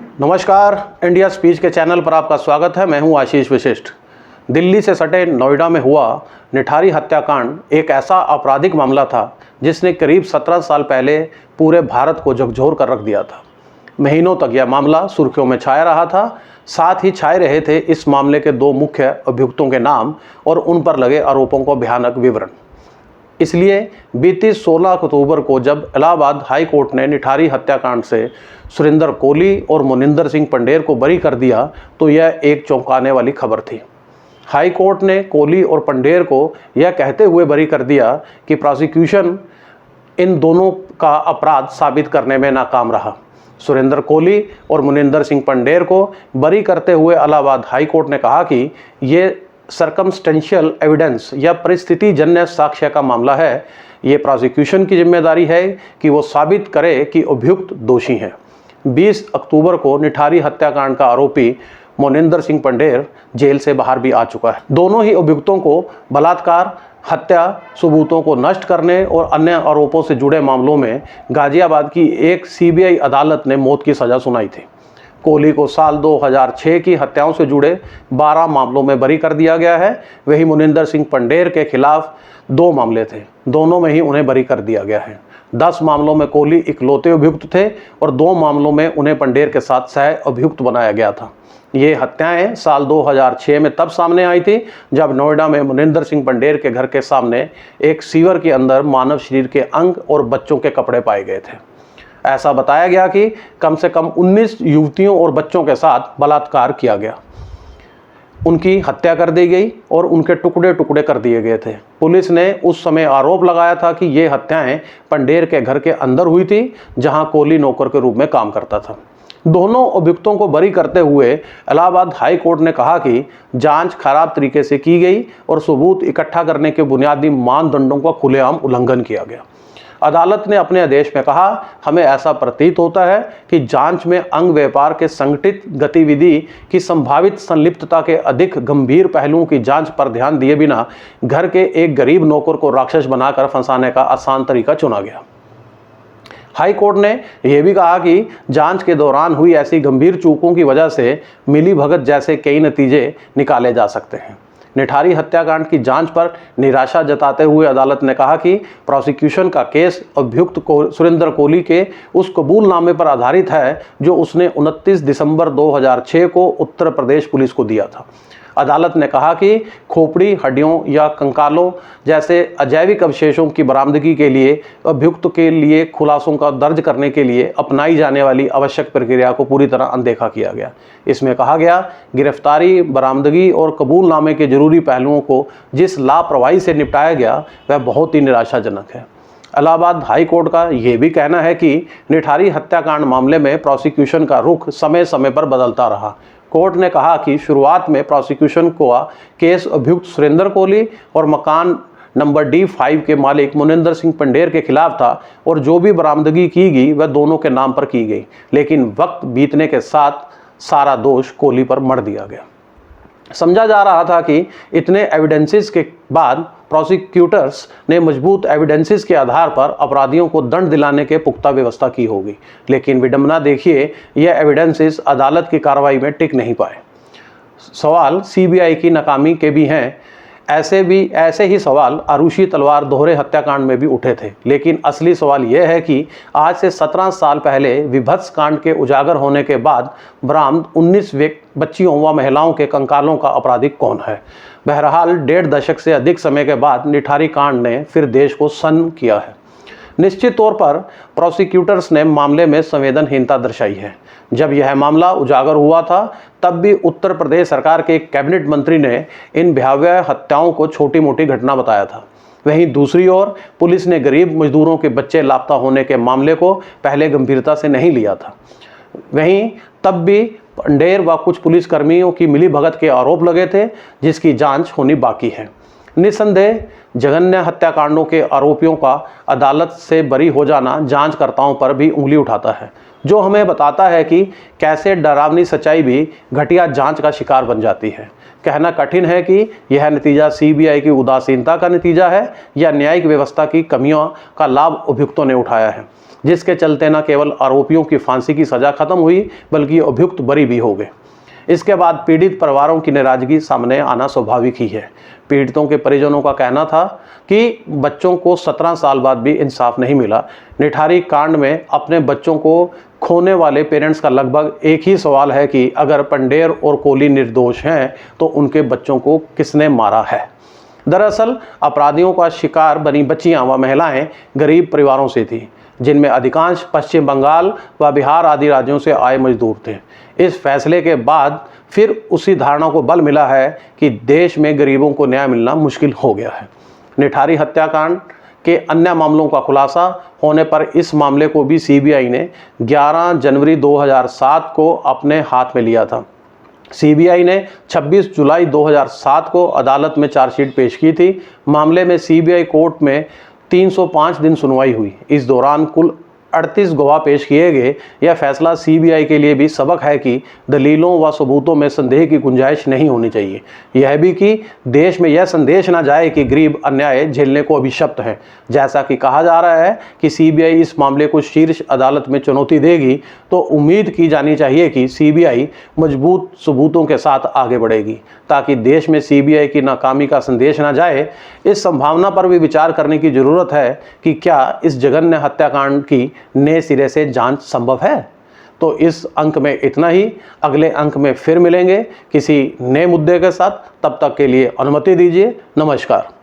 नमस्कार, India speech के channel पर आपका स्वागत है। मैं हूं आशीष वशिष्ठ। दिल्ली से सटे नोएडा में हुआ निठारी हत्याकांड एक ऐसा आपराधिक मामला था जिसने करीब 17 साल पहले पूरे भारत को झकझोर कर रख दिया था। महीनों तक यह मामला सुर्खियों में छाया रहा था। साथ ही छाए रहे थे इस मामले के दो मुख्य अभियुक्तों के नाम और उन पर लगे आरोपों का भयानक विवरण। इसलिए बीती 16 अक्टूबर को जब इलाहाबाद हाई कोर्ट ने निठारी हत्याकांड से सुरेंद्र कोली और मोनिंदर सिंह पंडेर को बरी कर दिया तो यह एक चौंकाने वाली खबर थी। हाई कोर्ट ने कोली और पंडेर को यह कहते हुए बरी कर दिया कि प्रोसिक्यूशन इन दोनों का अपराध साबित करने में नाकाम रहा। सुरेंद्र कोली और मोनिंदर सिंह पंडेर को बरी करते हुए इलाहाबाद हाई कोर्ट ने कहा कि ये सर्कमस्टेंशियल एविडेंस या परिस्थिति जन्य साक्ष्य का मामला है। ये प्रोसिक्यूशन की जिम्मेदारी है कि वो साबित करे कि अभियुक्त दोषी हैं। 20 अक्टूबर को निठारी हत्याकांड का आरोपी मोनिंदर सिंह पंडेर जेल से बाहर भी आ चुका है। दोनों ही अभियुक्तों को बलात्कार, हत्या, सबूतों को नष्ट करने और अन्य आरोपों से जुड़े मामलों में गाजियाबाद की एक सीबीआई अदालत ने मौत की सजा सुनाई थी। कोहली को साल 2006 की हत्याओं से जुड़े 12 मामलों में बरी कर दिया गया है। वही मोनिंदर सिंह पंडेर के खिलाफ 2 मामले थे, दोनों में ही उन्हें बरी कर दिया गया है। 10 मामलों में कोहली इकलौते अभियुक्त थे और 2 मामलों में उन्हें पंडेर के साथ सह अभियुक्त बनाया गया था। ये हत्याएं साल 2006 में तब सामने आई थी जब नोएडा में मोनिंदर सिंह पंडेर के घर के सामने एक सीवर के अंदर मानव शरीर के अंग और बच्चों के कपड़े पाए गए थे। ऐसा बताया गया कि कम से कम 19 युवतियों और बच्चों के साथ बलात्कार किया गया, उनकी हत्या कर दी गई और उनके टुकड़े टुकड़े कर दिए गए थे। पुलिस ने उस समय आरोप लगाया था कि ये हत्याएं पंडेर के घर के अंदर हुई थी जहां कोहली नौकर के रूप में काम करता था। दोनों अभियुक्तों को बरी करते हुए इलाहाबाद हाई कोर्ट ने कहा कि जांच खराब तरीके से की गई और सबूत इकट्ठा करने के बुनियादी मानदंडों का खुलेआम उल्लंघन किया गया। अदालत ने अपने आदेश में कहा, हमें ऐसा प्रतीत होता है कि जांच में अंग व्यापार के संगठित गतिविधि की संभावित संलिप्तता के अधिक गंभीर पहलुओं की जांच पर ध्यान दिए बिना घर के एक गरीब नौकर को राक्षस बनाकर फंसाने का आसान तरीका चुना गया। हाई कोर्ट ने यह भी कहा कि जांच के दौरान हुई ऐसी गंभीर चूकों की वजह से मिलीभगत जैसे कई नतीजे निकाले जा सकते हैं। निठारी हत्याकांड की जांच पर निराशा जताते हुए अदालत ने कहा कि प्रोसिक्यूशन का केस अभियुक्त सुरेंद्र कोली के उस कबूलनामे पर आधारित है जो उसने 29 दिसंबर 2006 को उत्तर प्रदेश पुलिस को दिया था। अदालत ने कहा कि खोपड़ी, हड्डियों या कंकालों जैसे अजैविक अवशेषों की बरामदगी के लिए अभियुक्त के लिए खुलासों का दर्ज करने के लिए अपनाई जाने वाली आवश्यक प्रक्रिया को पूरी तरह अनदेखा किया गया। इसमें कहा गया, गिरफ्तारी, बरामदगी और कबूलनामे के जरूरी पहलुओं को जिस लापरवाही से निपटाया गया वह बहुत ही निराशाजनक है। इलाहाबाद हाई कोर्ट का यह भी कहना है कि निठारी हत्याकांड मामले में प्रोसिक्यूशन का रुख समय समय पर बदलता रहा। कोर्ट ने कहा कि शुरुआत में प्रोसिक्यूशन को केस अभियुक्त सुरेंद्र कोली और मकान नंबर D5 के मालिक मोनिंदर सिंह पंडेर के खिलाफ था और जो भी बरामदगी की गई वह दोनों के नाम पर की गई, लेकिन वक्त बीतने के साथ सारा दोष कोली पर मढ़ दिया गया। समझा जा रहा था कि इतने एविडेंसेस के बाद प्रोसिक्यूटर्स ने मजबूत एविडेंसेस के आधार पर अपराधियों को दंड दिलाने के पुख्ता व्यवस्था की होगी, लेकिन विडंबना देखिए, यह एविडेंसेस अदालत की कार्रवाई में टिक नहीं पाए। सवाल सीबीआई की नाकामी के भी हैं। ऐसे ही सवाल आरुषि तलवार दोहरे हत्याकांड में भी उठे थे, लेकिन असली सवाल यह है कि आज से 17 साल पहले विभत्स कांड के उजागर होने के बाद बरामद 19 बच्चियों व महिलाओं के कंकालों का अपराधी कौन है। बहरहाल 1.5 दशक से अधिक समय के बाद निठारी कांड ने फिर देश को सन्न किया है। निश्चित तौर पर प्रोसिक्यूटर्स ने मामले में संवेदनहीनता दर्शाई है। जब यह मामला उजागर हुआ था तब भी उत्तर प्रदेश सरकार के एक कैबिनेट मंत्री ने इन भयावह हत्याओं को छोटी मोटी घटना बताया था। वहीं दूसरी ओर पुलिस ने गरीब मजदूरों के बच्चे लापता होने के मामले को पहले गंभीरता से नहीं लिया था। वहीं तब भी पंडेर व कुछ पुलिसकर्मियों की मिलीभगत के आरोप लगे थे जिसकी जांच होनी बाकी है। निस्संदेह जघन्य हत्याकांडों के आरोपियों का अदालत से बरी हो जाना जांचकर्ताओं पर भी उंगली उठाता है, जो हमें बताता है कि कैसे डरावनी सच्चाई भी घटिया जांच का शिकार बन जाती है। कहना कठिन है कि यह नतीजा सीबीआई की उदासीनता का नतीजा है या न्यायिक व्यवस्था की कमियों का लाभ अभियुक्तों ने उठाया है। जिसके चलते न केवल आरोपियों की फांसी की सज़ा खत्म हुई बल्कि अभियुक्त बरी भी हो गए। इसके बाद पीड़ित परिवारों की नाराजगी सामने आना स्वाभाविक ही है। पीड़ितों के परिजनों का कहना था कि बच्चों को 17 साल बाद भी इंसाफ नहीं मिला। निठारी कांड में अपने बच्चों को खोने वाले पेरेंट्स का लगभग एक ही सवाल है कि अगर पंडेर और कोहली निर्दोष हैं तो उनके बच्चों को किसने मारा है। दरअसल अपराधियों का शिकार बनी बच्चियां व महिलाएं गरीब परिवारों से थीं, जिनमें अधिकांश पश्चिम बंगाल व बिहार आदि राज्यों से आए मजदूर थे। इस फैसले के बाद फिर उसी धारणा को बल मिला है कि देश में गरीबों को न्याय मिलना मुश्किल हो गया है। निठारी हत्याकांड के अन्य मामलों का खुलासा होने पर इस मामले को भी सीबीआई ने 11 जनवरी 2007 को अपने हाथ में लिया था। सीबीआई ने 26 जुलाई 2007 को अदालत में चार्जशीट पेश की थी। मामले में सीबीआई कोर्ट में 305 दिन सुनवाई हुई। इस दौरान कुल 38 गवाह पेश किए गए। यह फैसला सीबीआई के लिए भी सबक है कि दलीलों व सबूतों में संदेह की गुंजाइश नहीं होनी चाहिए। यह भी कि देश में यह संदेश ना जाए कि गरीब अन्याय झेलने को अभिशप्त है। जैसा कि कहा जा रहा है कि सीबीआई इस मामले को शीर्ष अदालत में चुनौती देगी, तो उम्मीद की जानी चाहिए कि सीबीआई मजबूत सबूतों के साथ आगे बढ़ेगी ताकि देश में सीबीआई की नाकामी का संदेश ना जाए। इस संभावना पर भी विचार करने की जरूरत है कि क्या इस जघन्य हत्याकांड की नए सिरे से जांच संभव है। तो इस अंक में इतना ही। अगले अंक में फिर मिलेंगे किसी नए मुद्दे के साथ। तब तक के लिए अनुमति दीजिए। नमस्कार।